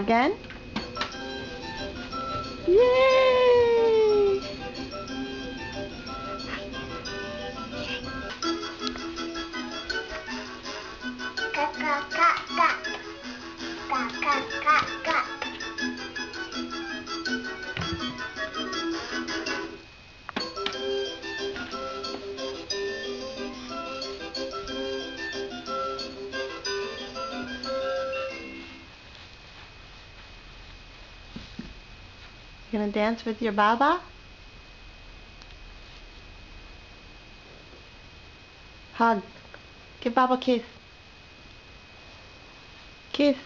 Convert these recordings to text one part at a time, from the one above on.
again. Yay! Cut, cut, cut, cut. Cut, cut, cut, cut. You gonna dance with your Baba? Hug. Give Baba a kiss. Kiss.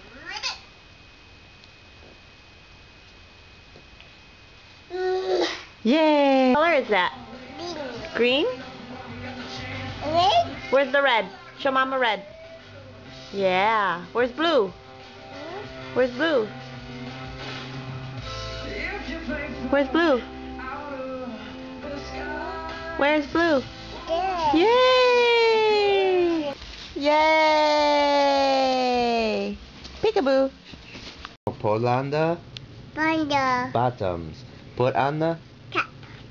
Yay! What color is that? Green? Red? Where's the red? Show Mama red. Yeah. Where's blue? Where's blue? Where's blue? Where's blue? Yeah. Yay! Yay! Peekaboo. Pull on the Panda. bottoms. Put on the Cap.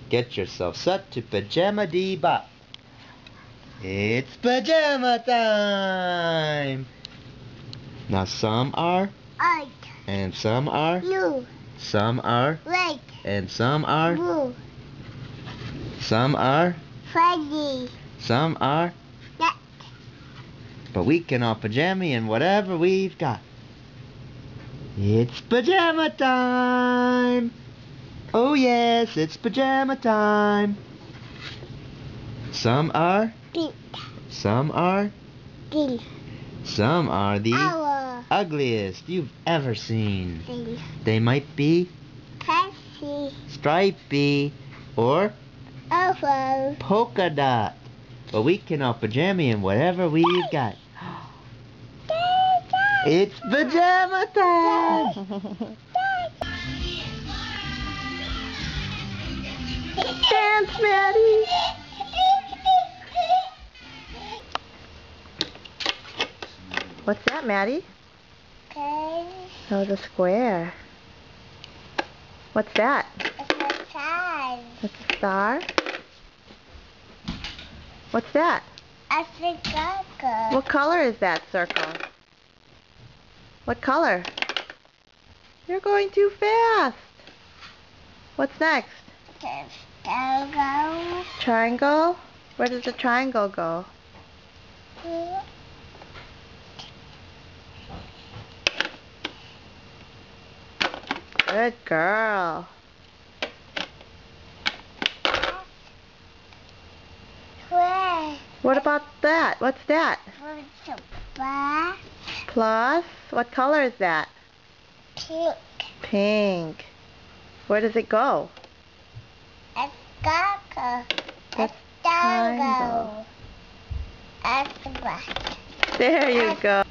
Get yourself set to pajama debop. It's pajama time. Now some are White. and some are, Blue. some are Red. and some are, Blue. some are, Fuzzy. some are. Black. But we can all pajama in whatever we've got. It's pajama time. Oh yes, it's pajama time. Some are, Pink. some are, Pink. some are the Owl. ugliest you've ever seen. Pink. They might be Cassie. stripy or Oval. polka dot. But we can all pajama in whatever we've got. It's pajama time. Dance, Maddie! What's that, Maddie? Okay. Oh, the square. What's that? It's a star. That's a star? What's that? A circle. What color is that circle? What color? You're going too fast. What's next? Triangle. Triangle? Where does the triangle go? Good girl. Square. What about that? What's that? For the bar. Plus? What color is that? Pink. Pink. Where does it go? A circle. A That's triangle. A square. There you go.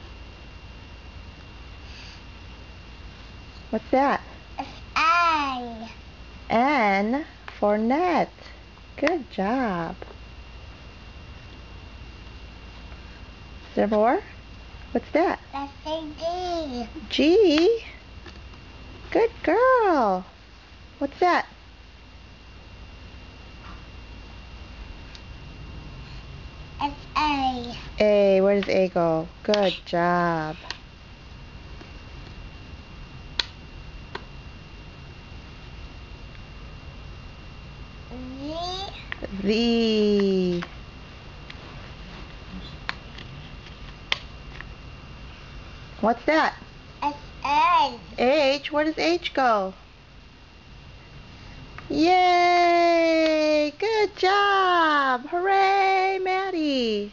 What's that? It's eye. N for net. Good job. Is there more? What's that? That's a D. G. Good girl. What's that? It's A. A. Where does A go? Good job. Z. Z. What's that? It's A. H. Where does H go? Yay! Good job! Hooray, Maddie!